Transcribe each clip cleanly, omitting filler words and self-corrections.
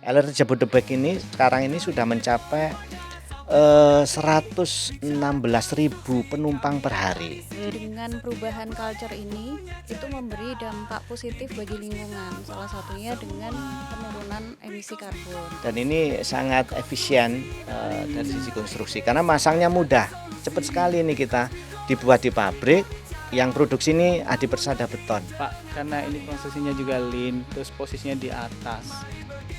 LRT Jabodebek ini sekarang ini sudah mencapai 116.000 penumpang per hari. Dengan perubahan culture ini, itu memberi dampak positif bagi lingkungan. Salah satunya dengan penurunan emisi karbon. Dan ini sangat efisien dari sisi konstruksi karena masangnya mudah, cepat sekali ini kita dibuat di pabrik. Yang produksi ini Adi Persada Beton. Pak, karena ini konstruksinya juga lean, terus posisinya di atas.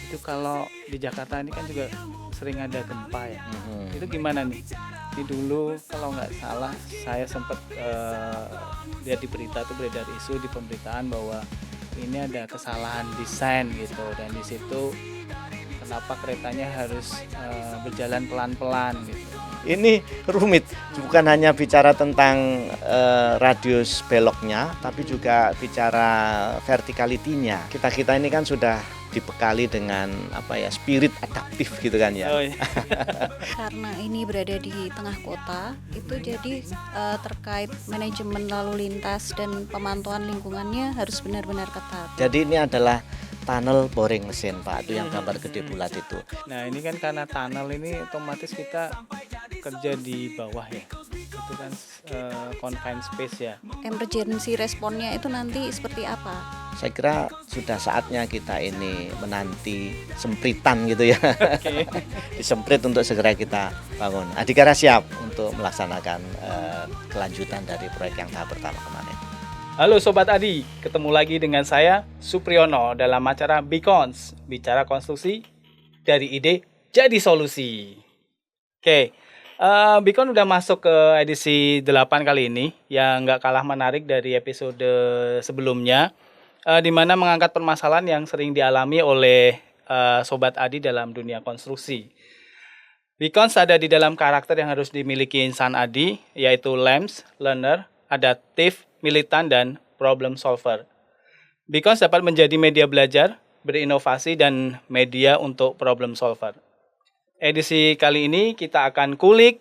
Itu kalau di Jakarta ini kan juga sering ada gempa ya. Itu gimana nih? Ini dulu kalau nggak salah saya sempat lihat di berita tuh beredar isu di pemberitaan bahwa ini ada kesalahan desain gitu, dan di situ kenapa keretanya harus berjalan pelan-pelan gitu. Ini rumit, bukan hanya bicara tentang radius beloknya, tapi juga bicara verticality-nya. Kita ini kan sudah dibekali dengan spirit adaptif gitu kan ya. Oh, iya. Karena ini berada di tengah kota, itu jadi terkait manajemen lalu lintas dan pemantauan lingkungannya harus benar-benar ketat. Jadi ini adalah tunnel boring mesin, Pak, itu yang gambar gede bulat itu. Nah ini kan karena tunnel ini otomatis kita kerja di bawah ya, itu kan confined space ya. Emergency responnya itu nanti seperti apa? Saya kira sudah saatnya kita ini menanti sempritan gitu ya. Oke. Disemprit untuk segera kita bangun. Adhikara siap untuk melaksanakan kelanjutan dari proyek yang tahap pertama kemarin. Halo Sobat Adi, ketemu lagi dengan saya Supriyono dalam acara Beacons, bicara konstruksi dari ide jadi solusi. Oke, Beacon udah masuk ke edisi 8 kali ini yang nggak kalah menarik dari episode sebelumnya, di mana mengangkat permasalahan yang sering dialami oleh Sobat Adi dalam dunia konstruksi. Beacons ada di dalam karakter yang harus dimiliki insan Adi, yaitu LAMS, learner, adaptif, militan, dan problem solver. Beacons dapat menjadi media belajar, berinovasi, dan media untuk problem solver. Edisi kali ini kita akan kulik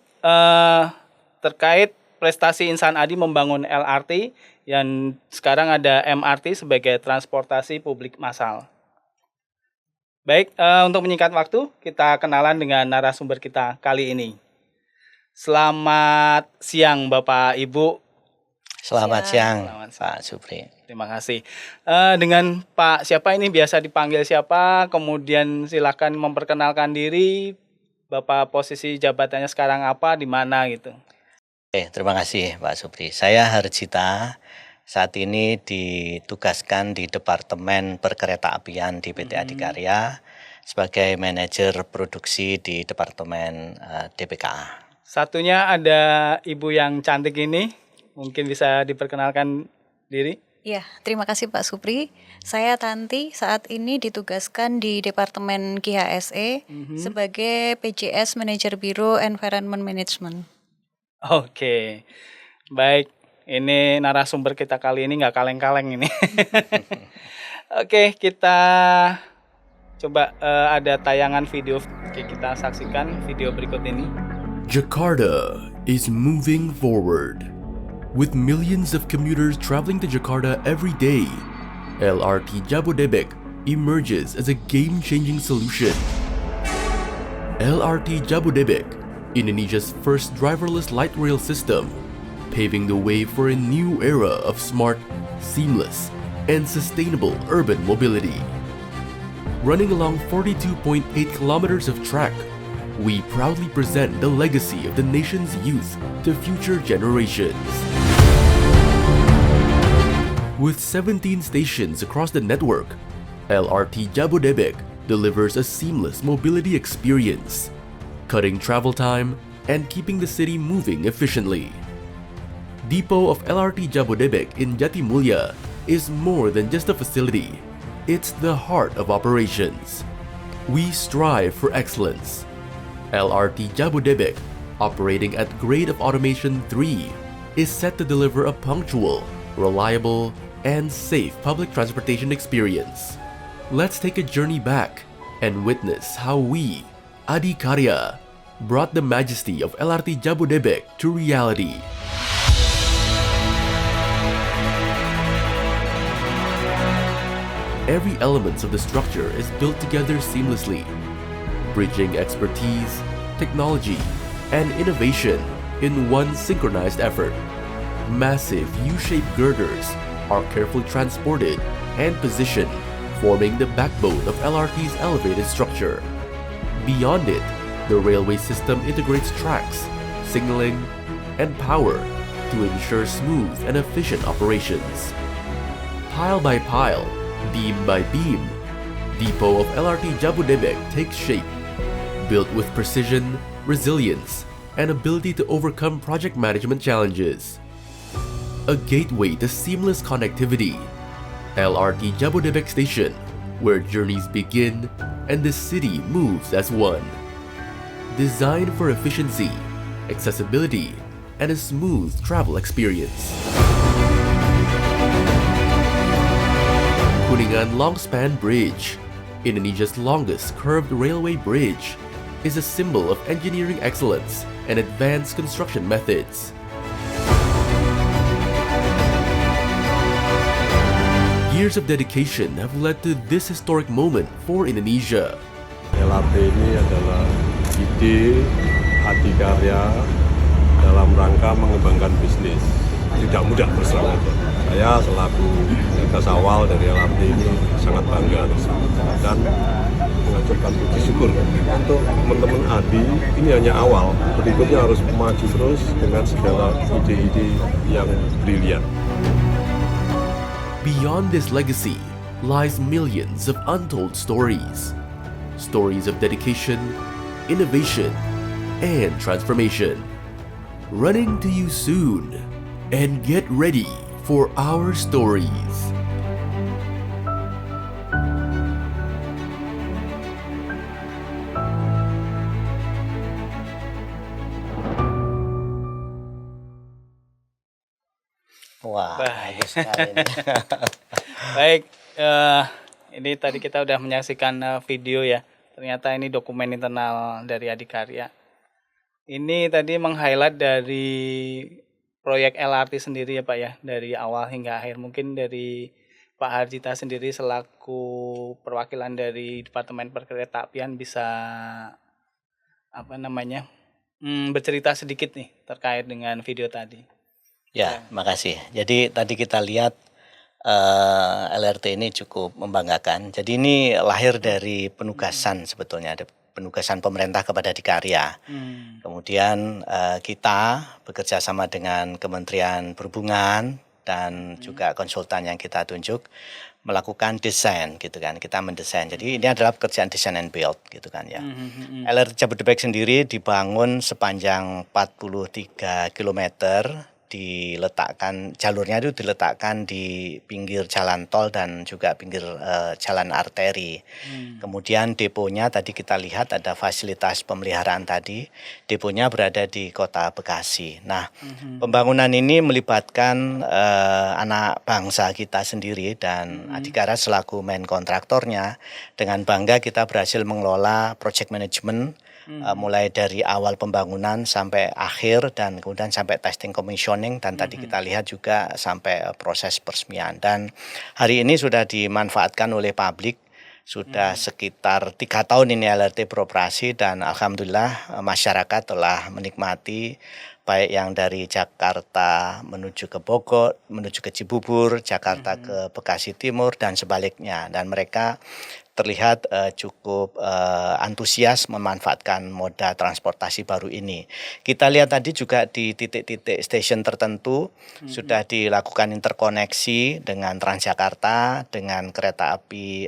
terkait prestasi insan Adi membangun LRT, yang sekarang ada MRT sebagai transportasi publik massal. Baik, untuk menyingkat waktu, kita kenalan dengan narasumber kita kali ini. Selamat siang Bapak Ibu. Selamat siang, Selamat Pak Supri. Terima kasih. Dengan Pak siapa ini, biasa dipanggil siapa? Kemudian silakan memperkenalkan diri, Bapak posisi jabatannya sekarang apa, di mana gitu. Oke, terima kasih Pak Supri. Saya Harjita, saat ini ditugaskan di Departemen Perkeretaapian di PT Adhikarya sebagai manajer produksi di Departemen DPKA. Satunya ada Ibu yang cantik ini. Mungkin bisa diperkenalkan diri. Ya, terima kasih Pak Supri. Saya Tanti, saat ini ditugaskan di Departemen KHSE sebagai PJS Manager Biro Environment Management. Oke, baik. Ini narasumber kita kali ini nggak kaleng-kaleng ini. Oke, kita coba ada tayangan video. Oke, kita saksikan video berikut ini. Jakarta is moving forward. With millions of commuters traveling to Jakarta every day, LRT Jabodebek emerges as a game-changing solution. LRT Jabodebek, Indonesia's first driverless light rail system, paving the way for a new era of smart, seamless, and sustainable urban mobility. Running along 42.8 kilometers of track, we proudly present the legacy of the nation's youth to future generations. With 17 stations across the network, LRT Jabodebek delivers a seamless mobility experience, cutting travel time and keeping the city moving efficiently. Depot of LRT Jabodebek in Jatimulya is more than just a facility. It's the heart of operations. We strive for excellence. LRT Jabodebek, operating at grade of automation 3, is set to deliver a punctual, reliable, and safe public transportation experience. Let's take a journey back and witness how we, Adhikarya, brought the majesty of LRT Jabodebek to reality. every element of the structure is built together seamlessly, bridging expertise, technology, and innovation in one synchronized effort. Massive U-shaped girders are carefully transported and positioned, forming the backbone of LRT's elevated structure. Beyond it, the railway system integrates tracks, signaling, and power to ensure smooth and efficient operations. Pile by pile, beam by beam, depot of LRT Jabodebek takes shape, built with precision, resilience, and ability to overcome project management challenges. A gateway to seamless connectivity, LRT Jabodebek Station, where journeys begin and the city moves as one. Designed for efficiency, accessibility, and a smooth travel experience. Kuningan Longspan Bridge, Indonesia's longest curved railway bridge, is a symbol of engineering excellence and advanced construction methods. Years of dedication have led to this historic moment for Indonesia. LRT ini adalah ide adikarya dalam rangka mengembangkan bisnis. Tidak mudah terus terang. Saya selaku gagas awal dari LRT ini sangat bangga dan mengaturkan puji syukur untuk teman-teman ADI. Ini hanya awal, berikutnya harus maju terus dengan segala ide-ide yang brilian. Beyond this legacy lies millions of untold stories. Stories of dedication, innovation, and transformation. Running to you soon, and get ready for our stories. Wah, Baik. bagus sekali ini. Baik, ini tadi kita udah menyaksikan video ya. Ternyata ini dokumen internal dari Adikarya. Ini tadi meng-highlight dari proyek LRT sendiri ya Pak ya, dari awal hingga akhir. Mungkin dari Pak Harjita sendiri selaku perwakilan dari Departemen Perkeretaapian bisa bercerita sedikit nih terkait dengan video tadi. Ya, makasih. Jadi tadi kita lihat LRT ini cukup membanggakan. Jadi ini lahir dari penugasan sebetulnya, ada penugasan pemerintah kepada Adikarya. Kemudian kita bekerja sama dengan Kementerian Perhubungan dan juga konsultan yang kita tunjuk melakukan desain gitu kan. Kita mendesain. Jadi ini adalah pekerjaan design and build gitu kan ya. LRT Jabodebek sendiri dibangun sepanjang 43 km. Jalurnya itu diletakkan di pinggir jalan tol dan juga pinggir jalan arteri. Kemudian deponya tadi kita lihat ada fasilitas pemeliharaan tadi. Deponya berada di Kota Bekasi. Nah, pembangunan ini melibatkan anak bangsa kita sendiri dan Adikarya selaku main kontraktornya. Dengan bangga kita berhasil mengelola project management mulai dari awal pembangunan sampai akhir dan kemudian sampai testing commissioning dan tadi kita lihat juga sampai proses peresmian. Dan hari ini sudah dimanfaatkan oleh publik. Sudah sekitar 3 tahun ini LRT beroperasi dan alhamdulillah masyarakat telah menikmati baik yang dari Jakarta menuju ke Bogor, menuju ke Cibubur, Jakarta ke Bekasi Timur dan sebaliknya. Dan mereka terlihat cukup antusias memanfaatkan moda transportasi baru ini. Kita lihat tadi juga di titik-titik stasiun tertentu sudah dilakukan interkoneksi dengan Transjakarta, dengan kereta api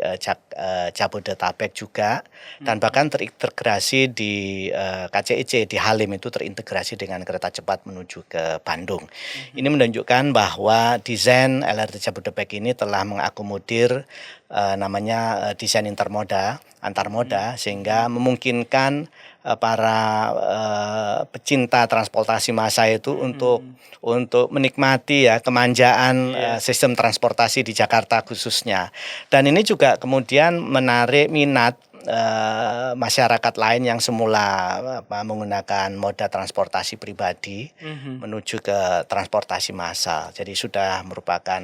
Jabodetabek juga, dan bahkan terintegrasi di KCIC di Halim itu terintegrasi dengan kereta cepat menuju ke Bandung. Ini menunjukkan bahwa desain LRT Jabodebek ini telah mengakomodir namanya desain antar moda sehingga memungkinkan para pecinta transportasi massa itu untuk menikmati ya kemanjaan sistem transportasi di Jakarta khususnya. Dan ini juga kemudian menarik minat masyarakat lain yang semula menggunakan moda transportasi pribadi menuju ke transportasi massal. Jadi sudah merupakan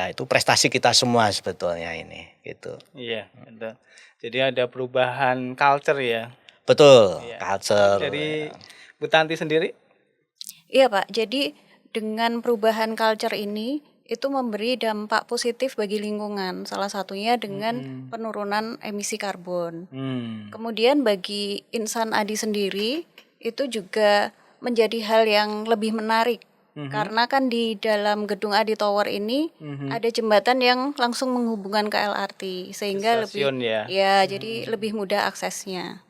itu prestasi kita semua sebetulnya ini gitu. Iya, betul. Jadi ada perubahan culture ya. Betul, Iya. culture. Dari Bu Tanti sendiri? Iya Pak, jadi dengan perubahan culture ini itu memberi dampak positif bagi lingkungan. Salah satunya dengan penurunan emisi karbon. Kemudian bagi insan Adi sendiri itu juga menjadi hal yang lebih menarik. Karena kan di dalam gedung Adi Tower ini ada jembatan yang langsung menghubungkan ke LRT sehingga Stasiun lebih ya? jadi lebih mudah aksesnya.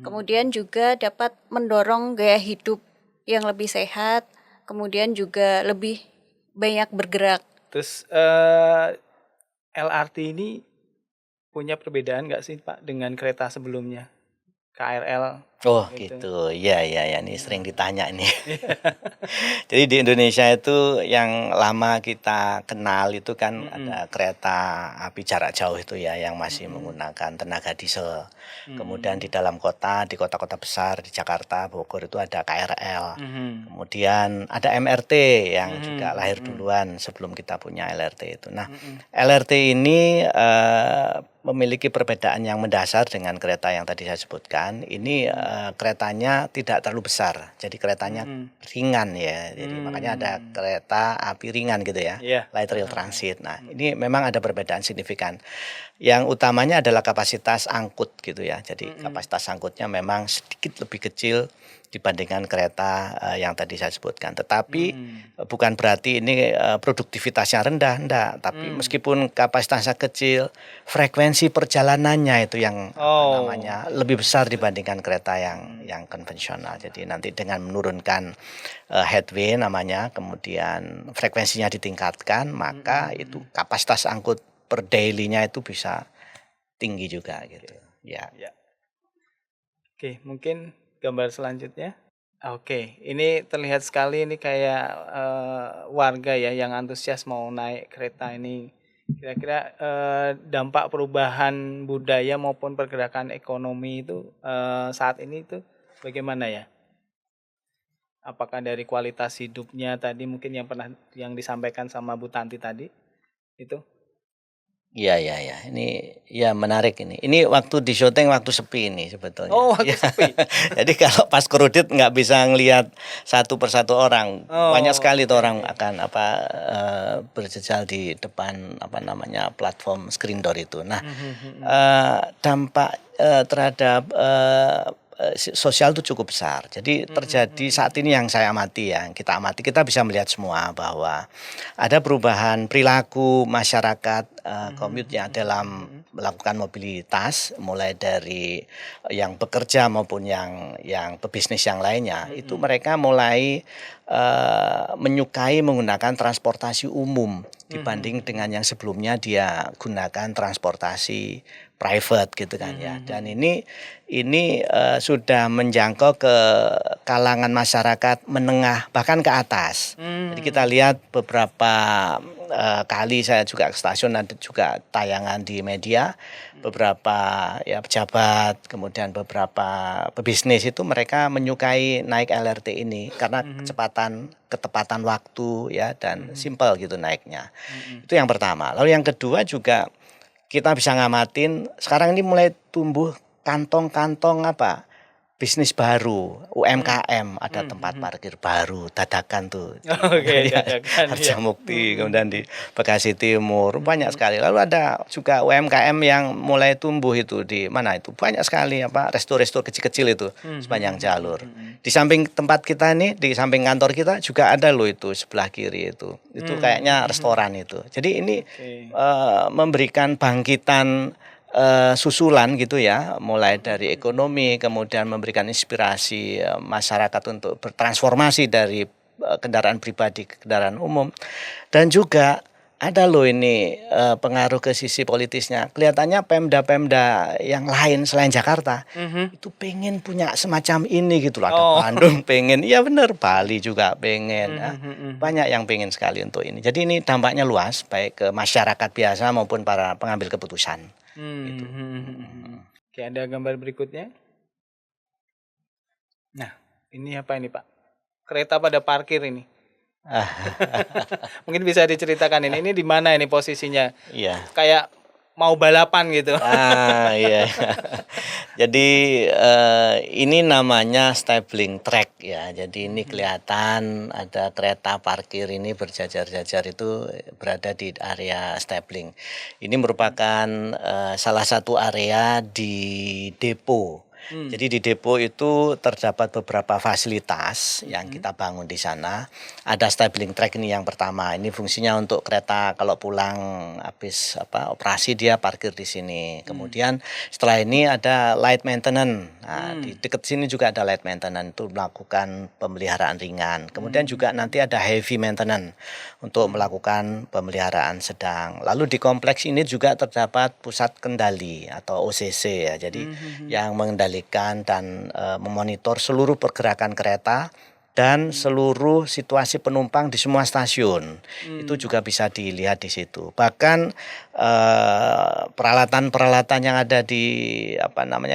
Kemudian juga dapat mendorong gaya hidup yang lebih sehat, kemudian juga lebih banyak bergerak. Terus LRT ini punya perbedaan nggak sih Pak dengan kereta sebelumnya? KRL. Oh gitu, iya ini sering ditanya ini. Jadi di Indonesia itu yang lama kita kenal itu kan ada kereta api jarak jauh itu ya yang masih menggunakan tenaga diesel. Kemudian di dalam kota, di kota-kota besar di Jakarta, Bogor itu ada KRL. Kemudian ada MRT yang juga lahir duluan sebelum kita punya LRT itu. Nah, LRT ini memiliki perbedaan yang mendasar dengan kereta yang tadi saya sebutkan. Ini keretanya tidak terlalu besar, jadi keretanya ringan ya. Jadi makanya ada kereta api ringan gitu ya, light rail transit. Nah, ini memang ada perbedaan signifikan. Yang utamanya adalah kapasitas angkut gitu ya. Jadi kapasitas angkutnya memang sedikit lebih kecil dibandingkan kereta yang tadi saya sebutkan. Tetapi bukan berarti ini produktivitasnya rendah, enggak. Tapi meskipun kapasitasnya kecil, frekuensi perjalanannya itu yang lebih besar dibandingkan kereta yang konvensional. Jadi nanti dengan menurunkan headway namanya, kemudian frekuensinya ditingkatkan, maka itu kapasitas angkut per daily-nya itu bisa tinggi juga gitu. Ya. Oke, mungkin gambar selanjutnya. Oke, ini terlihat sekali ini kayak warga ya yang antusias mau naik kereta ini. Kira-kira dampak perubahan budaya maupun pergerakan ekonomi itu saat ini itu bagaimana ya? Apakah dari kualitas hidupnya tadi mungkin yang disampaikan sama Bu Tanti tadi itu? Iya. Ini ya menarik ini. Ini waktu di syuting waktu sepi ini sebetulnya. Oh, waktu sepi. Jadi kalau pas kredit nggak bisa ngelihat satu persatu orang. Banyak sekali tuh orang akan berjejal di depan platform screen door itu. Nah, dampak terhadap sosial itu cukup besar. Jadi terjadi saat ini yang saya amati kita bisa melihat semua bahwa ada perubahan perilaku masyarakat commute ya dalam melakukan mobilitas, mulai dari yang bekerja maupun yang pebisnis yang lainnya. Itu mereka mulai menyukai menggunakan transportasi umum dibanding dengan yang sebelumnya dia gunakan transportasi private gitu kan ya. Dan ini sudah menjangkau ke kalangan masyarakat menengah bahkan ke atas. Jadi kita lihat beberapa kali saya juga ke stasiun, ada juga tayangan di media, beberapa ya pejabat, kemudian beberapa pebisnis itu mereka menyukai naik LRT ini karena ketepatan waktu ya dan simpel gitu naiknya. Itu yang pertama. Lalu yang kedua juga kita bisa ngamatin sekarang ini mulai tumbuh kantong-kantong bisnis baru, UMKM, ada tempat parkir baru, dadakan tuh. Dadakan. Harjamukti, kemudian di Bekasi Timur, banyak sekali. Lalu ada juga UMKM yang mulai tumbuh itu di mana itu? Banyak sekali resto-resto kecil-kecil itu sepanjang jalur. Di samping tempat kita ini, di samping kantor kita juga ada loh itu sebelah kiri itu. Itu kayaknya restoran itu. Jadi ini memberikan bangkitan susulan gitu ya, mulai dari ekonomi, kemudian memberikan inspirasi masyarakat untuk bertransformasi dari kendaraan pribadi ke kendaraan umum. Dan juga ada loh ini pengaruh ke sisi politisnya. Kelihatannya Pemda-Pemda yang lain selain Jakarta itu pengen punya semacam ini gitu loh. Ada Bandung pengen, iya benar, Bali juga pengen. Banyak yang pengen sekali untuk ini. Jadi ini dampaknya luas baik ke masyarakat biasa maupun para pengambil keputusan. Oke, ada gambar berikutnya. Nah, ini apa ini Pak? Kereta pada parkir ini. Mungkin bisa diceritakan ini di mana ini posisinya? Iya. Kayak mau balapan gitu. Iya. Jadi ini namanya stabling track ya. Jadi ini kelihatan ada kereta parkir ini berjajar-jajar itu berada di area stabling. Ini merupakan salah satu area di depo. Jadi di depo itu terdapat beberapa fasilitas yang kita bangun di sana. Ada stabling track ini yang pertama. Ini fungsinya untuk kereta kalau pulang habis operasi dia parkir di sini. Kemudian setelah ini ada light maintenance. Nah, di dekat sini juga ada light maintenance untuk melakukan pemeliharaan ringan. Kemudian juga nanti ada heavy maintenance untuk melakukan pemeliharaan sedang. Lalu di kompleks ini juga terdapat pusat kendali atau OCC ya. Jadi yang mengendalikan dan memonitor seluruh pergerakan kereta dan seluruh situasi penumpang di semua stasiun. Itu juga bisa dilihat di situ. Bahkan peralatan-peralatan yang ada di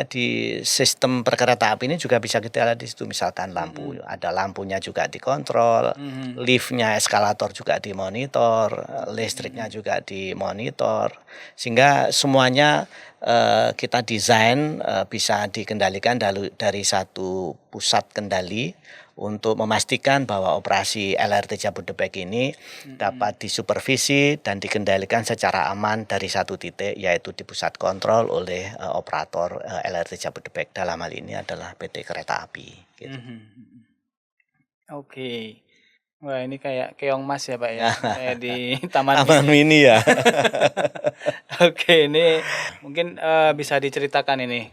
di sistem perkereta api ini juga bisa kita lihat di situ. Misalkan lampu, ada lampunya juga dikontrol, liftnya, eskalator juga dimonitor, listriknya juga dimonitor, sehingga semuanya kita desain bisa dikendalikan dari satu pusat kendali untuk memastikan bahwa operasi LRT Jabodebek ini dapat disupervisi dan dikendalikan secara aman dari satu titik, yaitu di pusat kontrol oleh operator LRT Jabodebek. Dalam hal ini adalah PT Kereta Api. Gitu. Oke. Wah, ini kayak keong mas ya Pak ya, kayak di Taman Mini ya. Oke, ini mungkin bisa diceritakan ini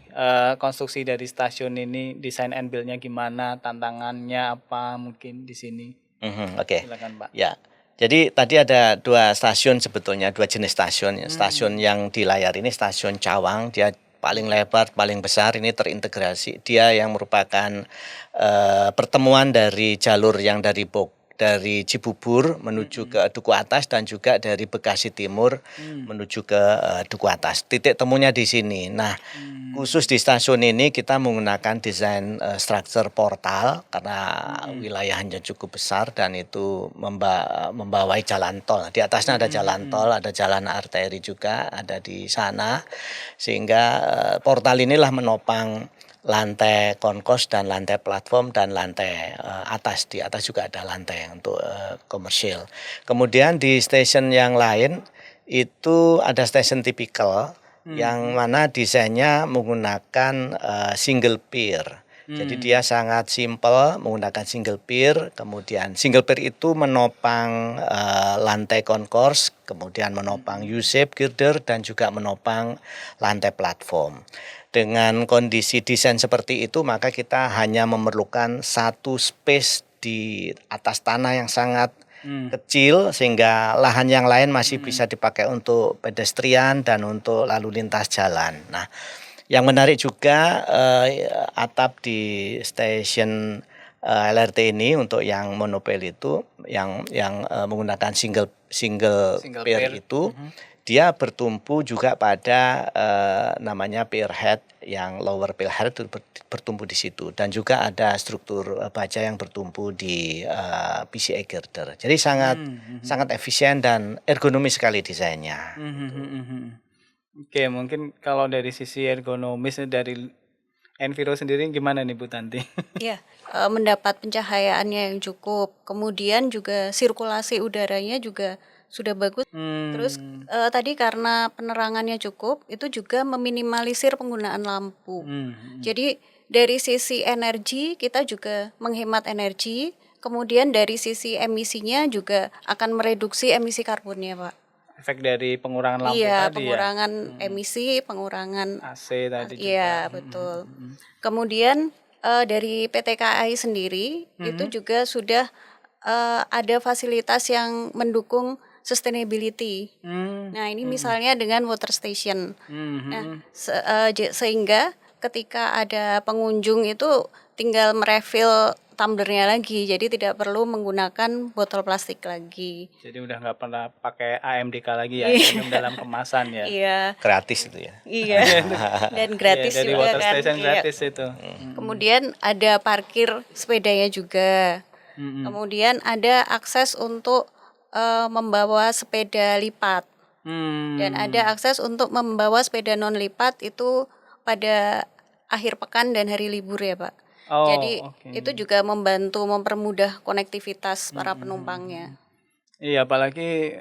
konstruksi dari stasiun ini, desain and build-nya gimana, tantangannya apa mungkin di sini. Oke. Silakan Pak. Ya. Jadi tadi ada dua stasiun sebetulnya, dua jenis stasiun. Stasiun yang di layar ini stasiun Cawang, dia paling lebar, paling besar, ini terintegrasi. Dia yang merupakan pertemuan dari jalur yang dari Cibubur menuju ke Duku Atas dan juga dari Bekasi Timur menuju ke Duku Atas. Titik temunya di sini. Nah, khusus di stasiun ini kita menggunakan desain struktur portal karena wilayahnya cukup besar dan itu membawai jalan tol. Di atasnya ada jalan tol, ada jalan arteri juga ada di sana. Sehingga portal inilah menopang lantai konkos dan lantai platform dan lantai atas. Di atas juga ada lantai untuk komersial. Kemudian di stasiun yang lain itu ada stasiun tipikal yang mana desainnya menggunakan single pier. Jadi dia sangat simpel menggunakan single pier. Kemudian single pier itu menopang lantai konkors, kemudian menopang U-shape girder dan juga menopang lantai platform. Dengan kondisi desain seperti itu, maka kita hanya memerlukan satu space di atas tanah yang sangat kecil, sehingga lahan yang lain masih bisa dipakai untuk pedestrian dan untuk lalu lintas jalan. Nah, yang menarik juga atap di stasiun LRT ini untuk yang monopil itu, yang menggunakan single pier itu. Dia bertumpu juga pada namanya pier head, yang lower pier head itu bertumpu di situ, dan juga ada struktur baja yang bertumpu di PCI girder. Jadi sangat efisien dan ergonomis sekali desainnya. Oke, mungkin kalau dari sisi ergonomis dari Enviro sendiri gimana nih Bu Tanti? Ya, mendapat pencahayaannya yang cukup, kemudian juga sirkulasi udaranya juga sudah bagus. Terus tadi karena penerangannya cukup, itu juga meminimalisir penggunaan lampu. Jadi dari sisi energi kita juga menghemat energi, kemudian dari sisi emisinya juga akan mereduksi emisi karbonnya, Pak. Efek dari pengurangan lampu iya, tadi pengurangan emisi, pengurangan AC tadi juga. Iya, betul. Kemudian dari PT KAI sendiri itu juga sudah ada fasilitas yang mendukung sustainability. Nah, ini misalnya dengan water station. Nah, sehingga ketika ada pengunjung itu tinggal merefill tumblernya lagi, jadi tidak perlu menggunakan botol plastik lagi. Jadi udah nggak pernah pakai AMDK lagi ya, minum dalam kemasan ya. Iya, Gratis itu ya. iya. Dan gratis Iya, dari juga water kan. station Iya. gratis itu. Kemudian ada parkir sepedanya juga. Kemudian ada akses untuk membawa sepeda lipat. Dan ada akses untuk membawa sepeda non lipat itu pada akhir pekan dan hari libur ya Pak. Oh, Jadi oke. itu juga membantu mempermudah konektivitas para penumpangnya. Iya, apalagi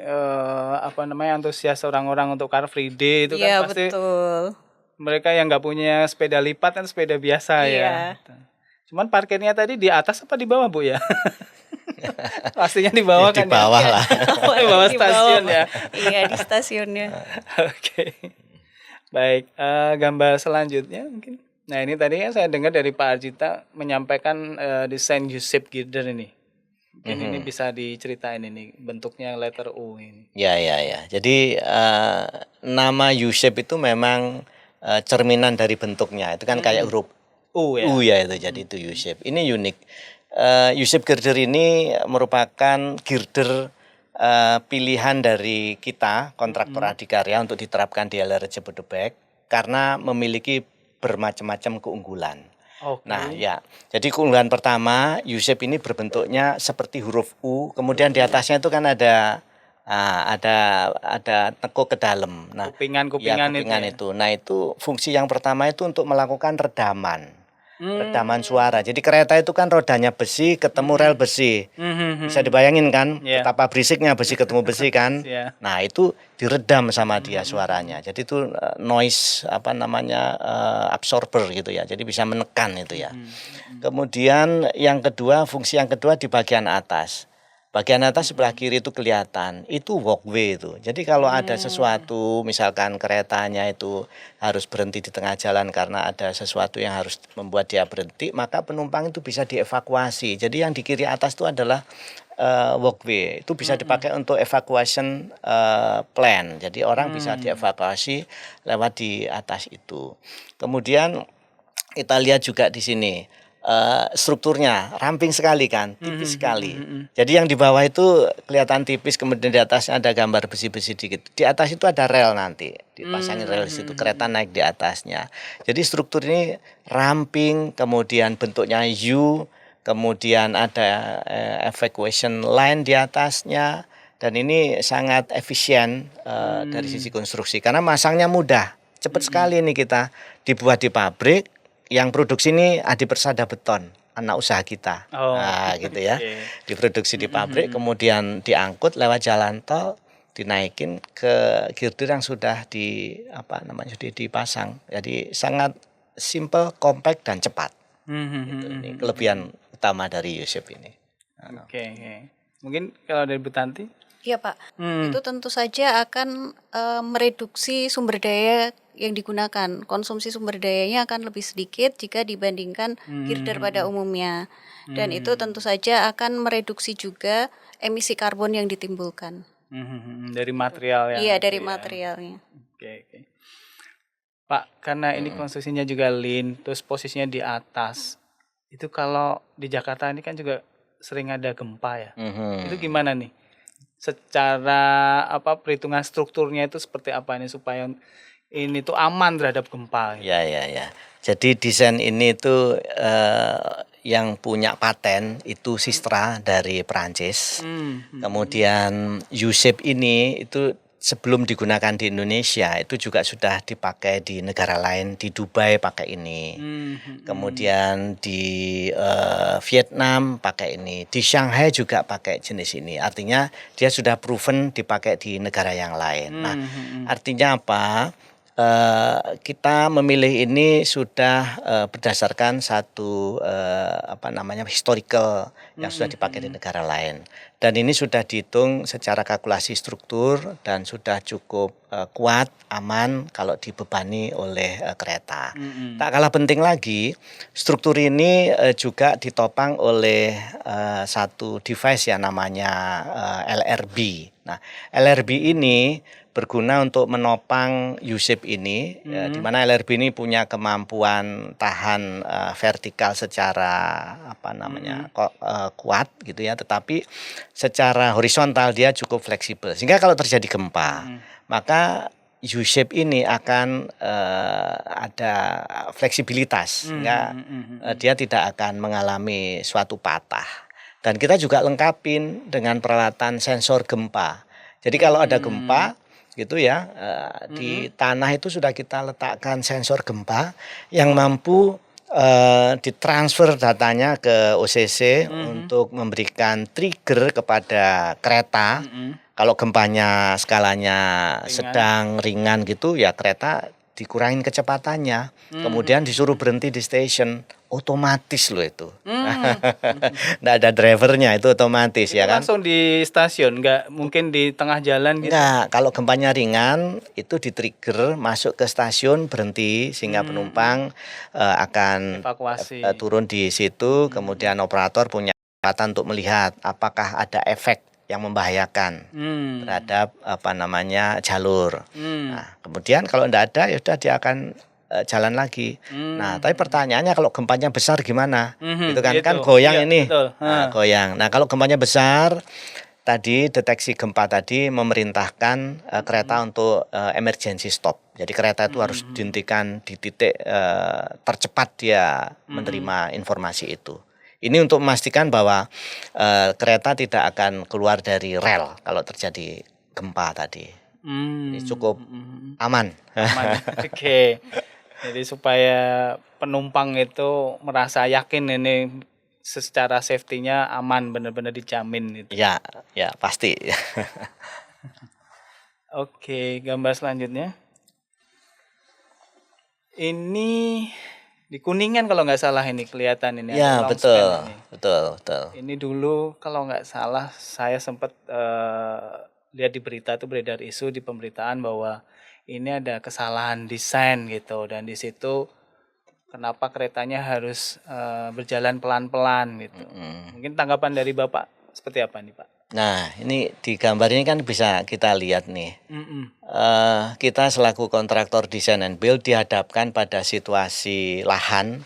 antusias orang-orang untuk Car Free Day itu Iya kan pasti betul. mereka yang nggak punya sepeda lipat kan sepeda biasa ya. Iya. Cuman parkirnya tadi di atas apa di bawah Bu ya? Pastinya di bawah Di kan bawah ya? lah. Di bawah stasiun Pak. ya. Iya di stasiunnya. Oke. Baik, gambar selanjutnya mungkin. Nah, ini tadi kan saya dengar dari Pak Arjita menyampaikan desain U-shape girder ini. Mungkin ini bisa diceritain ini bentuknya letter U ini. Ya. Jadi nama U-shape itu memang cerminan dari bentuknya. Itu kan kayak huruf U ya. U ya itu. Jadi itu U-shape. Ini unik. U-shape girder ini merupakan girder pilihan dari kita kontraktor adikarya untuk diterapkan di LR Jabodebek karena memiliki bermacam-macam keunggulan. Oke. Nah, ya. Jadi keunggulan pertama, U-shape ini berbentuknya seperti huruf U, kemudian di atasnya itu kan ada tekuk ke dalam. Nah, Kupingan-kupingan ya, kupingan itu. itu. Nah, itu fungsi yang pertama itu untuk melakukan redaman. Redaman suara. Jadi kereta itu kan rodanya besi ketemu rel besi. Bisa dibayangin kan Yeah. betapa berisiknya besi ketemu besi kan. Yeah. Nah, itu diredam sama dia suaranya. Jadi itu noise absorber gitu ya. Jadi bisa menekan itu ya. Kemudian fungsi yang kedua di bagian atas. Bagian atas sebelah kiri itu kelihatan, itu walkway itu. Jadi kalau ada sesuatu, misalkan keretanya itu harus berhenti di tengah jalan karena ada sesuatu yang harus membuat dia berhenti, maka penumpang itu bisa dievakuasi. Jadi yang di kiri atas itu adalah walkway. Itu bisa dipakai untuk evacuation plan. Jadi orang bisa dievakuasi lewat di atas itu. Kemudian kita lihat juga di sini. Strukturnya ramping sekali kan, tipis sekali. Jadi yang di bawah itu kelihatan tipis, kemudian di atasnya ada gambar besi-besi dikit. Di atas itu ada rel nanti, dipasangin rel di situ, kereta naik di atasnya. Jadi struktur ini ramping, kemudian bentuknya U, kemudian ada evacuation line di atasnya, dan ini sangat efisien dari sisi konstruksi karena masangnya mudah, cepat sekali ini kita dibuat di pabrik. Yang produksi ini Adi Persada Beton, anak usaha kita. Oh, nah, gitu ya. okay. Diproduksi di pabrik, kemudian diangkut lewat jalan tol, dinaikin ke girder yang sudah sudah dipasang. Jadi sangat simple, compact dan cepat. Gitu. Ini kelebihan utama dari U-shape ini. Oke. Mungkin kalau dari Bu Tanti? Iya Pak, itu tentu saja akan mereduksi sumber daya yang digunakan. Konsumsi sumber dayanya akan lebih sedikit jika dibandingkan girder pada umumnya. Dan itu tentu saja akan mereduksi juga emisi karbon yang ditimbulkan. Dari material ya? Iya, dari materialnya. Oke. Pak, karena ini konstruksinya juga lean, terus posisinya di atas. Itu kalau di Jakarta ini kan juga sering ada gempa ya. Itu gimana nih? Secara perhitungan strukturnya itu seperti apa nih supaya ini tuh aman terhadap gempa? Ya. Jadi desain ini tuh yang punya paten itu Sistra dari Perancis. Kemudian U-shape ini itu sebelum digunakan di Indonesia itu juga sudah dipakai di negara lain, di Dubai pakai ini. Kemudian di Vietnam pakai ini, di Shanghai juga pakai jenis ini. Artinya dia sudah proven dipakai di negara yang lain. Nah, artinya apa? Kita memilih ini sudah berdasarkan satu historical yang sudah dipakai di negara lain, dan ini sudah dihitung secara kalkulasi struktur dan sudah cukup kuat, aman kalau dibebani oleh kereta. Tak kalah penting lagi, struktur ini juga ditopang oleh satu device yang namanya LRB. Nah, LRB ini berguna untuk menopang U-shape ini, ya, di mana LRB ini punya kemampuan tahan vertikal secara kuat gitu ya, tetapi secara horizontal dia cukup fleksibel. Sehingga kalau terjadi gempa, maka U-shape ini akan ada fleksibilitas, sehingga dia tidak akan mengalami suatu patah. Dan kita juga lengkapin dengan peralatan sensor gempa. Jadi kalau ada gempa gitu ya, di tanah itu sudah kita letakkan sensor gempa yang mampu ditransfer datanya ke OCC untuk memberikan trigger kepada kereta. Kalau gempanya skalanya sedang ringan gitu ya, kereta dikurangin kecepatannya, kemudian disuruh berhenti di stasiun, otomatis loh itu. Nggak ada drivernya, itu otomatis Itu ya kan. langsung di stasiun, nggak mungkin di tengah jalan gitu. Nah, kalau gempanya ringan itu di-trigger masuk ke stasiun, berhenti, sehingga penumpang akan Evakuasi. turun di situ. Kemudian operator punya kesempatan untuk melihat apakah ada efek yang membahayakan terhadap jalur. Nah, kemudian kalau tidak ada, ya sudah dia akan jalan lagi. Nah, tapi pertanyaannya kalau gempanya besar gimana? Gitu kan, kan goyang Iya, ini. betul. Nah, goyang. Nah, kalau gempanya besar, tadi deteksi gempa tadi memerintahkan kereta untuk emergency stop. Jadi kereta itu harus dihentikan di titik tercepat dia menerima informasi itu. Ini untuk memastikan bahwa kereta tidak akan keluar dari rel kalau terjadi gempa tadi. Ini cukup aman. Oke. Jadi supaya penumpang itu merasa yakin ini secara safety-nya aman, benar-benar dijamin gitu. Ya, ya pasti. Oke, gambar selanjutnya. Ini di Kuningan kalau nggak salah ini kelihatan ini. Ya, ada long betul, span ini. betul. Ini dulu kalau nggak salah saya sempat lihat di berita tuh, beredar isu di pemberitaan bahwa ini ada kesalahan desain gitu, dan di situ kenapa keretanya harus berjalan pelan-pelan gitu. Mungkin tanggapan dari Bapak seperti apa nih Pak? Nah, ini di gambar ini kan bisa kita lihat nih. Kita selaku kontraktor desain and build dihadapkan pada situasi lahan,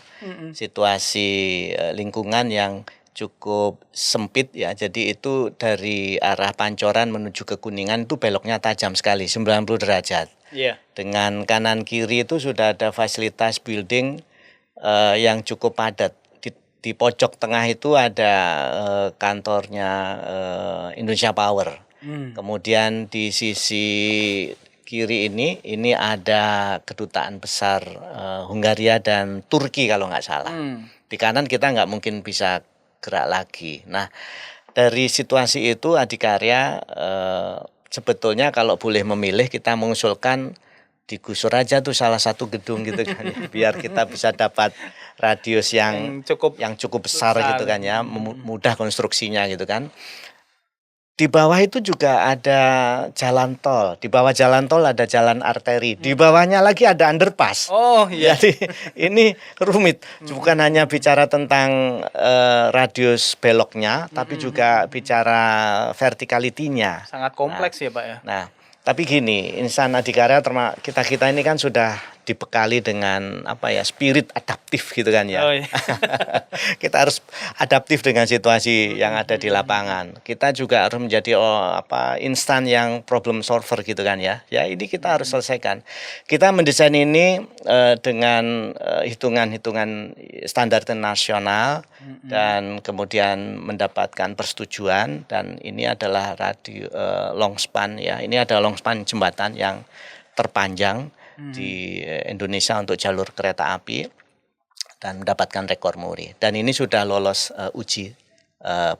situasi lingkungan yang cukup sempit ya. Jadi itu dari arah Pancoran menuju ke Kuningan itu beloknya tajam sekali, 90 derajat. Iya. Dengan kanan kiri itu sudah ada fasilitas building yang cukup padat. Di pojok tengah itu ada kantornya Indonesia Power. Kemudian di sisi kiri ini ada kedutaan besar Hungaria dan Turki kalau nggak salah. Di kanan kita nggak mungkin bisa gerak lagi. Nah, dari situasi itu Adikarya sebetulnya kalau boleh memilih, kita mengusulkan digusur aja tuh salah satu gedung gitu kan ya, biar kita bisa dapat radius yang cukup besar gitu kan ya, mudah konstruksinya gitu kan. Di bawah itu juga ada jalan tol, di bawah jalan tol ada jalan arteri, di bawahnya lagi ada underpass. Oh iya. Jadi ini rumit, bukan hanya bicara tentang radius beloknya, tapi juga bicara vertikalitinya. Sangat kompleks ya Pak ya. Nah, tapi gini, insan Adikarya kita ini kan sudah dibekali dengan spirit adaptif gitu kan ya. Oh, iya. Kita harus adaptif dengan situasi yang ada di lapangan. Kita juga harus menjadi instan yang problem solver gitu kan ya. Ya ini kita harus selesaikan. Kita mendesain ini dengan hitungan-hitungan standar internasional dan kemudian mendapatkan persetujuan, dan ini adalah long span ya. Ini adalah long span jembatan yang terpanjang di Indonesia untuk jalur kereta api dan mendapatkan rekor muri. Dan ini sudah lolos uji,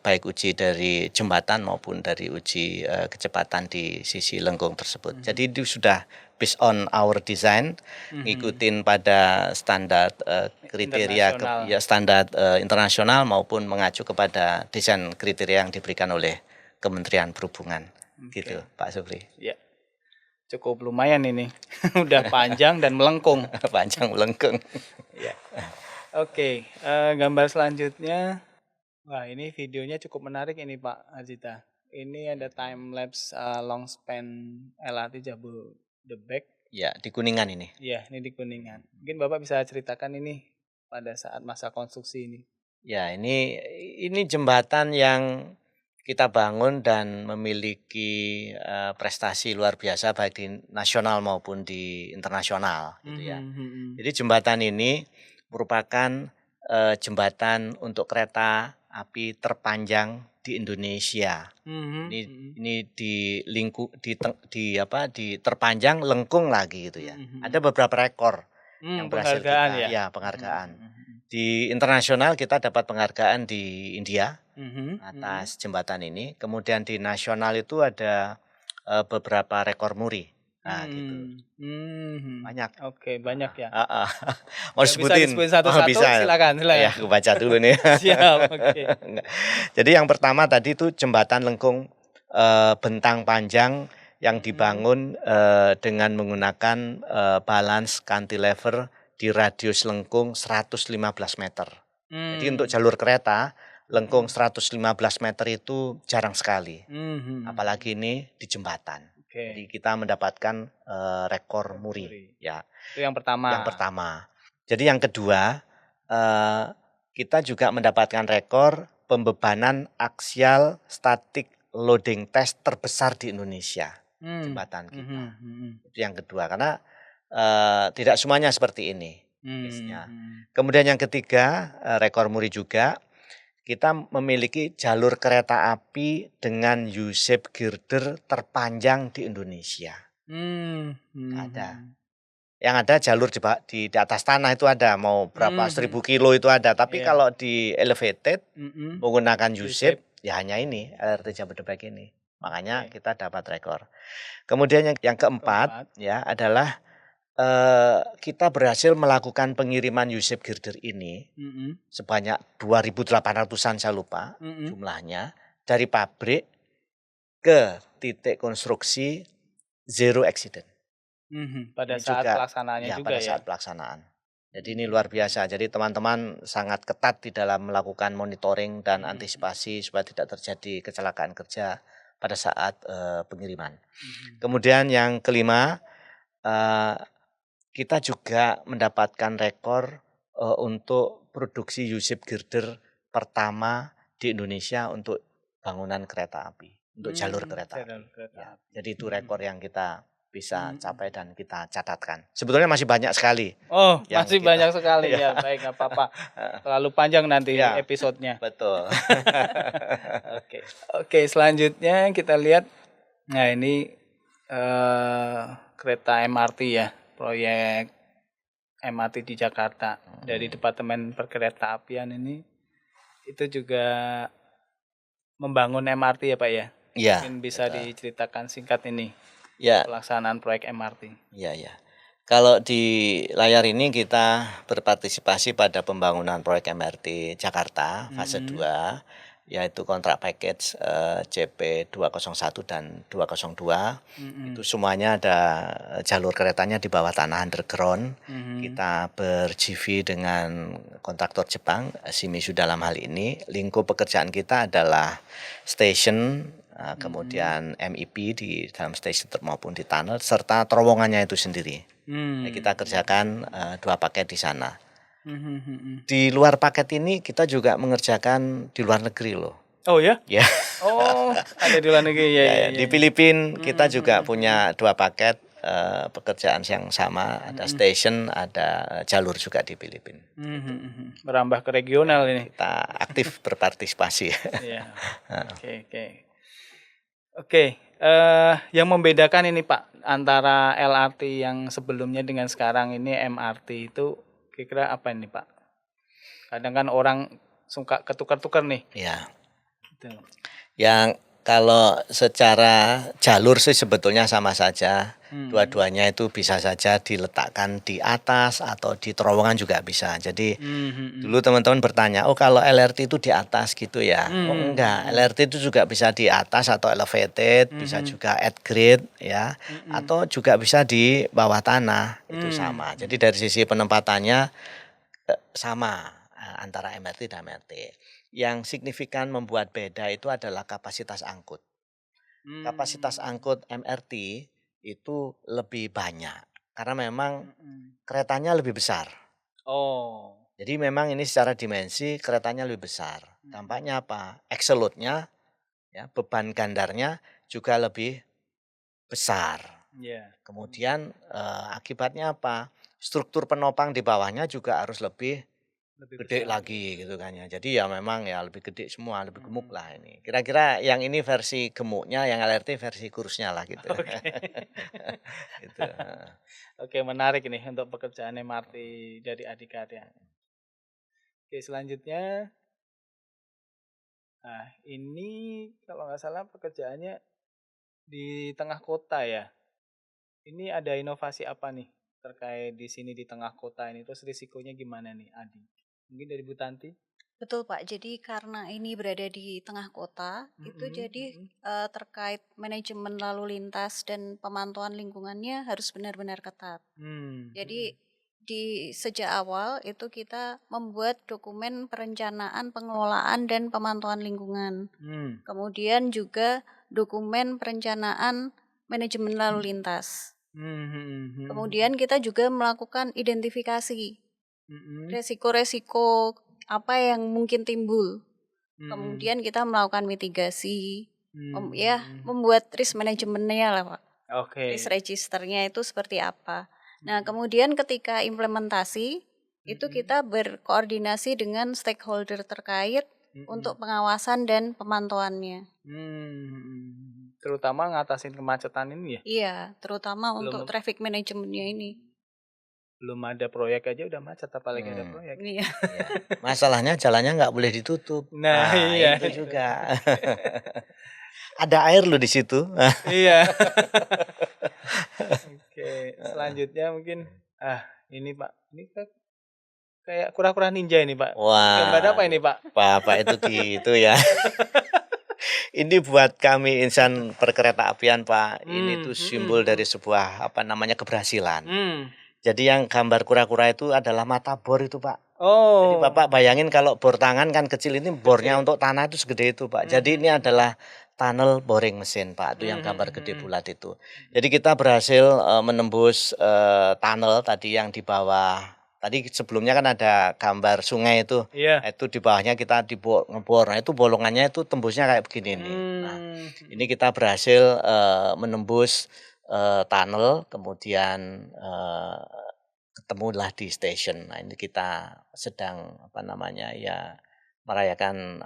baik uji dari jembatan maupun dari uji kecepatan di sisi lengkung tersebut. Jadi itu sudah based on our design, ngikutin pada standar kriteria standar internasional maupun mengacu kepada desain kriteria yang diberikan oleh Kementerian Perhubungan. Gitu, Pak Supri. Ya. Cukup lumayan ini. Udah panjang dan melengkung. Panjang melengkung. Ya. Oke, gambar selanjutnya. Wah, ini videonya cukup menarik ini Pak Arzita. ini ada time lapse long span LRT Jabodebek. Ya, di Kuningan ini. Iya, ini di Kuningan. Mungkin Bapak bisa ceritakan ini pada saat masa konstruksi ini. Ya, ini jembatan yang kita bangun dan memiliki prestasi luar biasa baik di nasional maupun di internasional gitu ya. Jadi jembatan ini merupakan jembatan untuk kereta api terpanjang di Indonesia. Ini terpanjang lengkung lagi gitu ya. Ada beberapa rekor yang berhasil penghargaan kita penghargaan. Di internasional kita dapat penghargaan di India atas jembatan ini. Kemudian di nasional itu ada beberapa rekor muri. Nah, gitu. Banyak. Oke, banyak ya. Mau Bisa sebutin? disebut satu-satu, Bisa. silakan. Ya, aku baca dulu nih. Siap, oke. Jadi yang pertama tadi itu jembatan lengkung bentang panjang yang dibangun dengan menggunakan balance cantilever di radius lengkung 115 meter. Jadi untuk jalur kereta, lengkung 115 meter itu jarang sekali. Apalagi ini di jembatan. Jadi kita mendapatkan rekor muri. Ya. Itu yang pertama. Yang pertama. Jadi yang kedua, kita juga mendapatkan rekor pembebanan aksial static loading test terbesar di Indonesia. Jembatan kita. Itu yang kedua, karena tidak semuanya seperti ini. Kemudian yang ketiga, rekor muri juga, kita memiliki jalur kereta api dengan U-shape girder terpanjang di Indonesia. Ada. Yang ada jalur di atas tanah itu ada, mau berapa 1000 kilo itu ada. Tapi kalau di elevated menggunakan U-shape, ya hanya ini, LRT Jabodebek ini. Makanya kita dapat rekor. Kemudian yang keempat ya adalah kita berhasil melakukan pengiriman U-shape girder ini sebanyak 2.800-an saya lupa jumlahnya dari pabrik ke titik konstruksi zero accident. Pada ini saat juga, pelaksanaannya juga pada saat pelaksanaan. Jadi ini luar biasa. Jadi teman-teman sangat ketat di dalam melakukan monitoring dan antisipasi supaya tidak terjadi kecelakaan kerja pada saat pengiriman. Kemudian yang kelima, kita juga mendapatkan rekor untuk produksi U-shape girder pertama di Indonesia untuk bangunan kereta api, untuk jalur kereta api. Ya, jadi itu rekor yang kita bisa capai dan kita catatkan. Sebetulnya masih banyak sekali. Oh, masih banyak sekali ya. Baik, nggak apa-apa. Terlalu panjang nanti episodenya. Betul. Oke, selanjutnya kita lihat. Nah, ini kereta MRT ya. Proyek MRT di Jakarta dari Departemen Perkeretaapian ini itu juga membangun MRT ya Pak ya? Iya. Mungkin bisa diceritakan singkat ini pelaksanaan proyek MRT. Iya. Kalau di layar ini kita berpartisipasi pada pembangunan proyek MRT Jakarta fase 2. Yaitu kontrak package CP 201 dan 202. Itu semuanya ada jalur keretanya di bawah tanah underground. Kita ber-JV dengan kontraktor Jepang, Shimizu dalam hal ini. Lingkup pekerjaan kita adalah station, kemudian MEP di dalam station maupun di tunnel, serta terowongannya itu sendiri. Kita kerjakan 2 paket di sana. Di luar paket ini kita juga mengerjakan di luar negeri loh. Oh ya? Ya. Oh, ada di luar negeri ya. Di Filipina kita juga punya 2 paket pekerjaan yang sama. Ada station, ada jalur juga di Filipina. Merambah ke regional ini. Kita aktif berpartisipasi. Iya. Oke. Yang membedakan ini Pak antara LRT yang sebelumnya dengan sekarang ini MRT itu kira-kira apa ini Pak? Kadang kan orang suka ketukar-tukar nih. Iya. Gitu. Yang kalau secara jalur sih sebetulnya sama saja. Dua-duanya itu bisa saja diletakkan di atas atau di terowongan juga bisa. Jadi dulu teman-teman bertanya, oh kalau LRT itu di atas gitu ya? Oh enggak, LRT itu juga bisa di atas atau elevated, bisa juga at grade ya, atau juga bisa di bawah tanah, itu sama. Jadi dari sisi penempatannya sama antara MRT dan MRT. Yang signifikan membuat beda itu adalah kapasitas angkut. kapasitas angkut MRT itu lebih banyak karena memang keretanya lebih besar. Oh. Jadi memang ini secara dimensi keretanya lebih besar. Dampaknya apa? Axle load-nya, ya, beban gandarnya juga lebih besar. Iya. Kemudian akibatnya apa? Struktur penopang di bawahnya juga harus lebih gede besar. lagi gitu kan ya. Jadi ya memang ya lebih gede semua, lebih gemuk lah ini. Kira-kira yang ini versi gemuknya, yang LRT versi kurusnya lah gitu. Oke. Gitu. Oke, menarik ini untuk pekerjaan MRT dari Adikarya. Oke, selanjutnya, nah ini kalau nggak salah pekerjaannya di tengah kota ya. Ini ada inovasi apa nih terkait di sini di tengah kota ini? Terus risikonya gimana nih, Adi? Mungkin dari Bu Tanti? Betul Pak, jadi karena ini berada di tengah kota, itu jadi terkait manajemen lalu lintas dan pemantauan lingkungannya harus benar-benar ketat. Jadi di sejak awal itu kita membuat dokumen perencanaan, pengelolaan dan pemantauan lingkungan. Kemudian juga dokumen perencanaan manajemen lalu lintas. Kemudian kita juga melakukan identifikasi resiko-resiko apa yang mungkin timbul. Kemudian kita melakukan mitigasi, membuat risk manajemennya lah Pak. Oke. Risk registernya itu seperti apa. Nah kemudian ketika implementasi itu kita berkoordinasi dengan stakeholder terkait untuk pengawasan dan pemantauannya. Terutama ngatasin kemacetan ini ya? Iya, terutama untuk traffic manajemennya ini. Belum ada proyek aja udah macet, apalagi ada proyek. Iya. Ya. Masalahnya jalannya nggak boleh ditutup. Nah, iya. Itu juga. Ada air loh di situ. Iya. Oke, selanjutnya mungkin ini Pak, ini kayak kura-kura ninja ini Pak. Wah. Gambar apa ini Pak? Bapak itu gitu ya. Ini buat kami insan perkereta apian Pak. Ini tuh simbol dari sebuah keberhasilan. Jadi yang gambar kura-kura itu adalah mata bor itu Pak. Oh. Jadi Bapak bayangin kalau bor tangan kan kecil, ini bornya untuk tanah itu segede itu Pak. Jadi ini adalah tunnel boring mesin Pak, itu yang gambar gede bulat itu. Jadi kita berhasil menembus tunnel tadi yang di bawah. Tadi sebelumnya kan ada gambar sungai itu. Iya. Itu di bawahnya kita ngebor. Nah itu bolongannya itu tembusnya kayak begini nih. Nah ini kita berhasil menembus tunnel, kemudian ketemulah di station. Nah ini kita sedang merayakan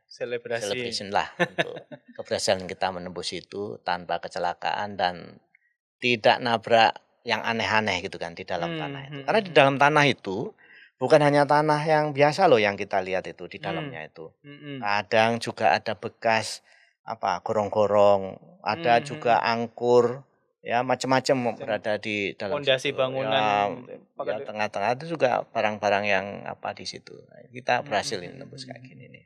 celebration lah untuk keberhasilan kita menembus itu tanpa kecelakaan dan tidak nabrak yang aneh-aneh gitu kan di dalam tanah itu. Karena di dalam tanah itu bukan hanya tanah yang biasa loh yang kita lihat itu di dalamnya itu. Kadang juga ada bekas gorong-gorong, ada juga angkur, ya macam-macam berada di dalam fondasi bangunan ya tengah-tengah itu juga barang-barang yang di situ. Kita berhasil nembus kayak gini nih.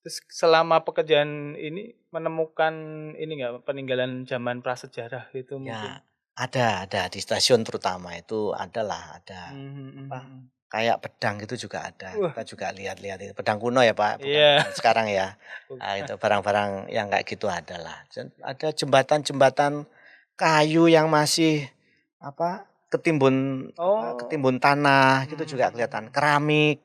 Terus selama pekerjaan ini menemukan ini nggak peninggalan zaman prasejarah gitu mungkin? Ya ada di stasiun terutama itu ada kayak pedang gitu juga ada. Kita juga lihat-lihat itu pedang kuno ya Pak, bukan pedang sekarang ya. Nah, itu barang-barang yang kayak gitu adalah. Ada jembatan-jembatan kayu yang masih ketimbun tanah gitu juga kelihatan. Keramik.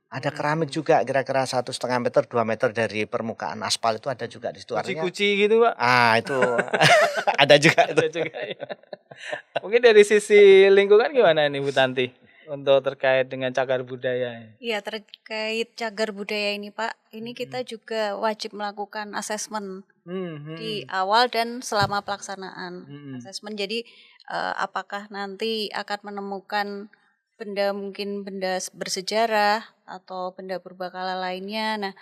Ada keramik juga kira-kira 1,5 meter 2 meter dari permukaan aspal itu ada juga di situ. Kuci-kuci gitu Pak? Itu ada juga itu. Mungkin dari sisi lingkungan gimana nih Bu Tanti untuk terkait dengan cagar budaya? Iya, terkait cagar budaya ini Pak, ini kita juga wajib melakukan asesmen di awal dan selama pelaksanaan asesmen. Jadi apakah nanti akan menemukan mungkin benda bersejarah atau benda purbakala lainnya. Nah,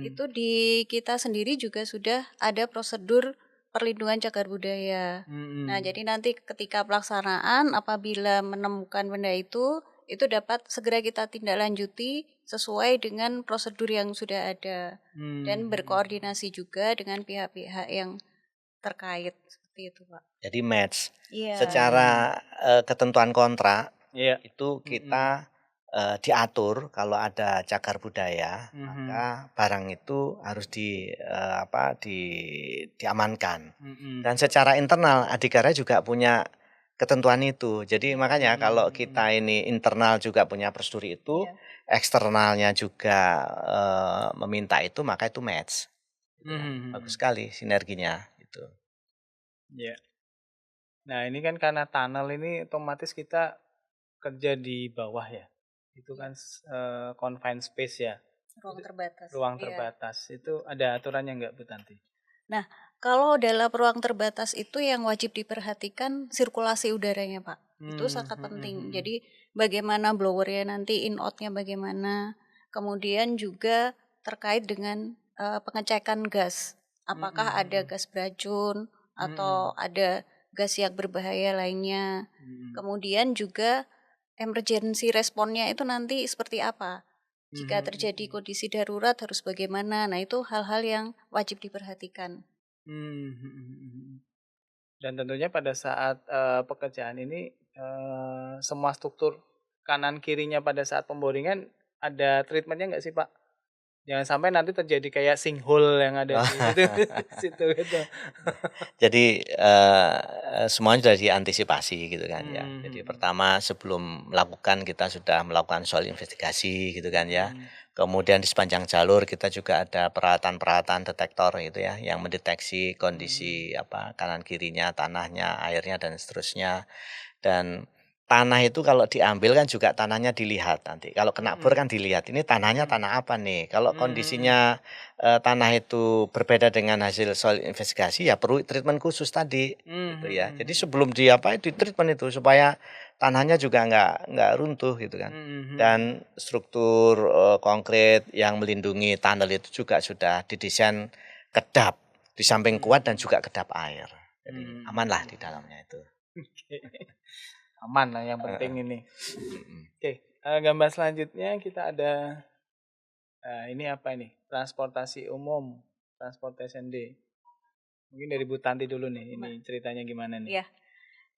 itu di kita sendiri juga sudah ada prosedur perlindungan cagar budaya. Nah, jadi nanti ketika pelaksanaan apabila menemukan benda itu dapat segera kita tindak lanjuti sesuai dengan prosedur yang sudah ada dan berkoordinasi juga dengan pihak-pihak yang terkait seperti itu, Pak. Jadi match. Secara ketentuan kontrak itu kita diatur kalau ada cagar budaya, Mhm. maka barang itu harus diamankan. Mhm. Dan secara internal Adikarya juga punya ketentuan itu. Jadi makanya kalau Mhm. kita ini internal juga punya prosedur itu, Iya. eksternalnya juga meminta itu, maka itu match. Gitu kan. Mhm. Bagus sekali sinerginya itu. Ya. Nah, ini kan karena tunnel ini otomatis kita kerja di bawah ya. Itu kan confined space ya, Ruang terbatas. ruang Iya. terbatas. Itu ada aturannya nggak Bu Tanti? Nah, kalau dalam ruang terbatas itu yang wajib diperhatikan sirkulasi udaranya, Pak. Itu sangat penting. Jadi bagaimana blowernya nanti in-out-nya bagaimana. Kemudian juga terkait dengan pengecekan gas. Apakah ada gas beracun atau ada gas yang berbahaya lainnya. Kemudian juga emergency responnya itu nanti seperti apa. Jika terjadi kondisi darurat harus bagaimana. Nah, itu hal-hal yang wajib diperhatikan. Dan tentunya pada saat pekerjaan ini semua struktur kanan kirinya pada saat pemboringan ada treatmentnya nggak sih Pak? Jangan sampai nanti terjadi kayak sinkhole yang ada di situ gitu. Jadi semuanya sudah diantisipasi gitu kan ya. Jadi pertama sebelum melakukan kita sudah melakukan soal investigasi gitu kan ya. Kemudian di sepanjang jalur kita juga ada peralatan-peralatan detektor gitu ya yang mendeteksi kondisi kanan kirinya, tanahnya, airnya dan seterusnya. Dan tanah itu kalau diambil kan juga tanahnya dilihat nanti. Kalau kena bor kan dilihat ini tanahnya tanah apa nih. Kalau kondisinya tanah itu berbeda dengan hasil soil investigasi ya perlu treatment khusus tadi gitu ya. Jadi sebelum di treatment itu supaya tanahnya juga nggak runtuh gitu kan. Dan struktur konkret yang melindungi tunnel itu juga sudah didesain kedap di samping kuat dan juga kedap air. Jadi aman lah di dalamnya itu. Aman lah yang penting ini. Oke, gambar selanjutnya kita ada ini apa ini? Transportasi umum, transportation day. Mungkin dari Bu Tanti dulu nih, ini ceritanya gimana nih? Iya.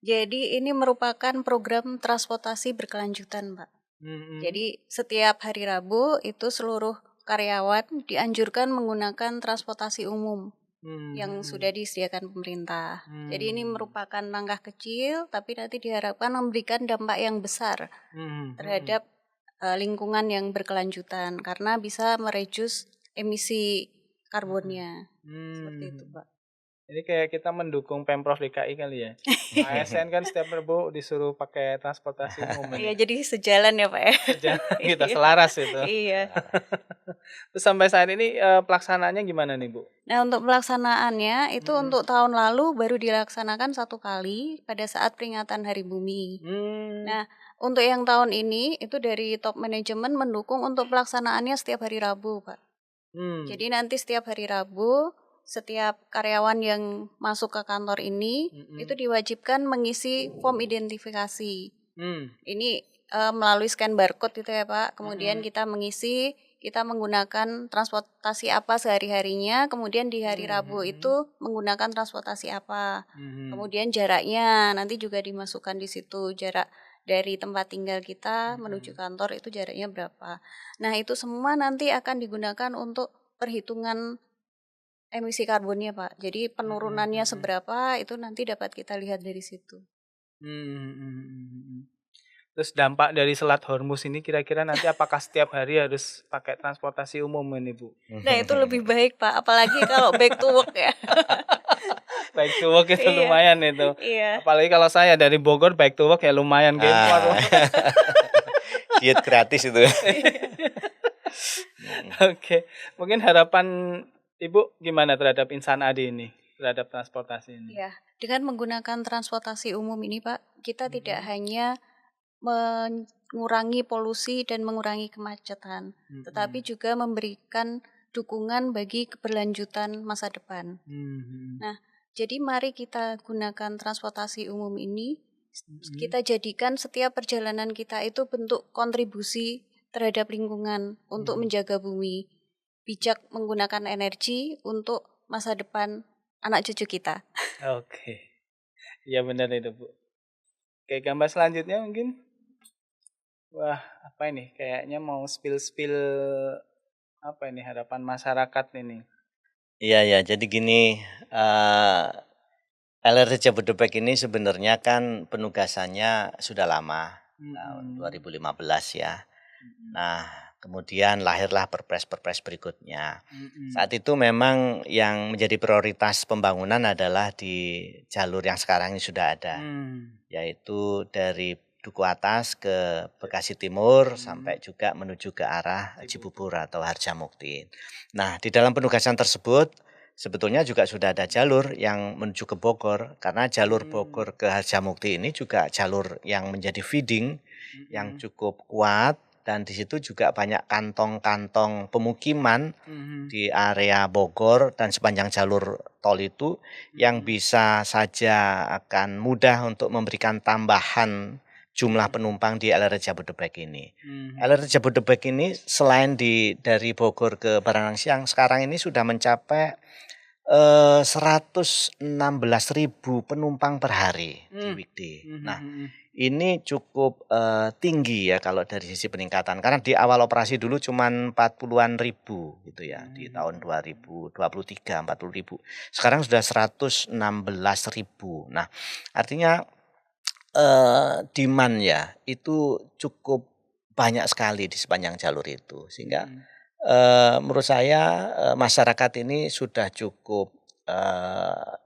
Jadi ini merupakan program transportasi berkelanjutan, Pak. Jadi setiap hari Rabu itu seluruh karyawan dianjurkan menggunakan transportasi umum yang sudah disediakan pemerintah. Jadi ini merupakan langkah kecil tapi nanti diharapkan memberikan dampak yang besar terhadap lingkungan yang berkelanjutan karena bisa mereduce emisi karbonnya. Seperti itu, Pak. Ini kayak kita mendukung Pemprov DKI kali ya. ASN kan setiap Rabu disuruh pakai transportasi umum Iya, ini. jadi sejalan ya, Pak ya. Sejalan kita selaras itu. Iya. Terus sampai saat ini pelaksanaannya gimana nih Bu? Nah, untuk pelaksanaannya itu untuk tahun lalu baru dilaksanakan 1 kali pada saat peringatan Hari Bumi. Nah, untuk yang tahun ini itu dari top manajemen mendukung untuk pelaksanaannya setiap hari Rabu, Pak. Jadi nanti setiap hari Rabu setiap karyawan yang masuk ke kantor ini itu diwajibkan mengisi form identifikasi. Ini melalui scan barcode itu ya Pak. Kemudian kita mengisi, kita menggunakan transportasi apa sehari-harinya. Kemudian di hari Rabu itu menggunakan transportasi apa. Kemudian jaraknya nanti juga dimasukkan di situ, jarak dari tempat tinggal kita menuju kantor itu jaraknya berapa. Nah itu semua nanti akan digunakan untuk perhitungan emisi karbonnya Pak. Jadi penurunannya seberapa itu nanti dapat kita lihat dari situ. Terus dampak dari Selat Hormuz ini kira-kira nanti apakah setiap hari harus pakai transportasi umum ini Bu? Nah itu lebih baik Pak, apalagi kalau back to work ya. Back to work itu lumayan itu. Iya. Apalagi kalau saya dari Bogor back to work ya lumayan gitu. Diet gratis itu. Oke, mungkin harapan Ibu gimana terhadap Insan Adi ini, terhadap transportasi ini? Ya, dengan menggunakan transportasi umum ini Pak, kita tidak hanya mengurangi polusi dan mengurangi kemacetan, tetapi juga memberikan dukungan bagi keberlanjutan masa depan. Nah, jadi mari kita gunakan transportasi umum ini, kita jadikan setiap perjalanan kita itu bentuk kontribusi terhadap lingkungan untuk menjaga bumi. Bijak menggunakan energi untuk masa depan anak cucu kita. Oke. Iya benar itu Bu. Oke, gambar selanjutnya mungkin. Wah, apa ini? Kayaknya mau spill-spill apa ini harapan masyarakat ini. Iya ya, jadi gini, LRT Jabodebek ini sebenarnya kan penugasannya sudah lama, tahun 2015 ya. Nah, kemudian lahirlah perpres-perpres berikutnya. Saat itu memang yang menjadi prioritas pembangunan adalah di jalur yang sekarang ini sudah ada, yaitu dari Duku Atas ke Bekasi Timur sampai juga menuju ke arah Cibubur atau Harjamukti. Nah, di dalam penugasan tersebut sebetulnya juga sudah ada jalur yang menuju ke Bogor, karena jalur Bogor ke Harjamukti ini juga jalur yang menjadi feeding yang cukup kuat, dan di situ juga banyak kantong-kantong pemukiman di area Bogor dan sepanjang jalur tol itu yang bisa saja akan mudah untuk memberikan tambahan jumlah penumpang di LRT Jabodebek ini. LRT Jabodebek ini selain dari Bogor ke Baranang sekarang ini sudah mencapai 116.000 penumpang per hari di weekday. Nah, ini cukup tinggi ya kalau dari sisi peningkatan, karena di awal operasi dulu cuman 40-an ribu gitu ya, di tahun 2023 40.000. Sekarang sudah 116.000. Nah, artinya demand ya itu cukup banyak sekali di sepanjang jalur itu, sehingga menurut saya masyarakat ini sudah cukup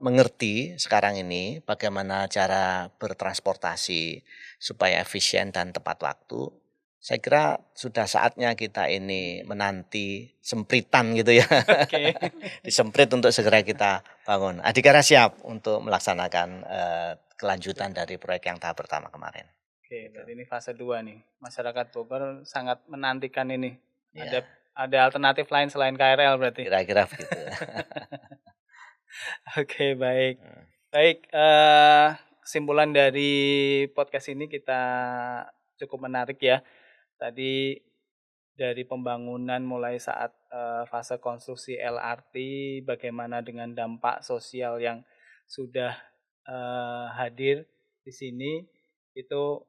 mengerti sekarang ini bagaimana cara bertransportasi supaya efisien dan tepat waktu. Saya kira sudah saatnya kita ini menanti sempritan gitu ya. Oke. Disemprit untuk segera kita bangun. Adhikara siap untuk melaksanakan kelanjutan dari proyek yang tahap pertama kemarin. Oke, berarti ini fase 2 nih. Masyarakat Bogor sangat menantikan ini. Iya. Ada alternatif lain selain KRL berarti. Kira-kira begitu. Oke, baik. Baik, kesimpulan dari podcast ini kita cukup menarik ya. Tadi dari pembangunan mulai saat fase konstruksi LRT, bagaimana dengan dampak sosial yang sudah hadir di sini, itu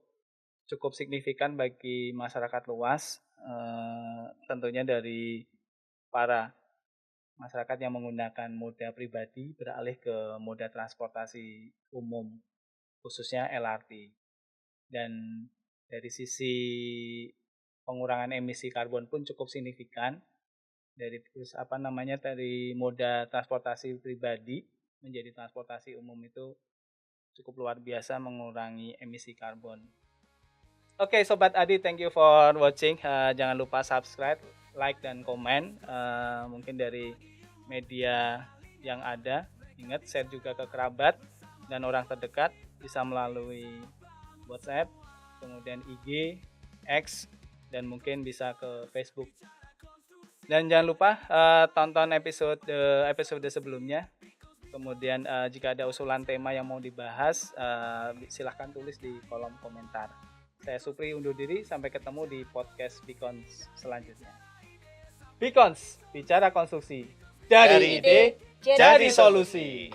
cukup signifikan bagi masyarakat luas, tentunya dari para masyarakat yang menggunakan moda pribadi beralih ke moda transportasi umum, khususnya LRT. Dan dari sisi pengurangan emisi karbon pun cukup signifikan dari dari moda transportasi pribadi menjadi transportasi umum itu cukup luar biasa mengurangi emisi karbon. Oke, Sobat Adi, thank you for watching. Jangan lupa subscribe, like, dan komen. Mungkin dari media yang ada. Ingat, share juga ke kerabat dan orang terdekat. Bisa melalui WhatsApp, kemudian IG, X, dan mungkin bisa ke Facebook. Dan jangan lupa tonton episode sebelumnya. Kemudian jika ada usulan tema yang mau dibahas, silahkan tulis di kolom komentar. Saya Supri undur diri, sampai ketemu di podcast Beacons selanjutnya. Beacons, bicara konstruksi. Dari ide, jadi solusi.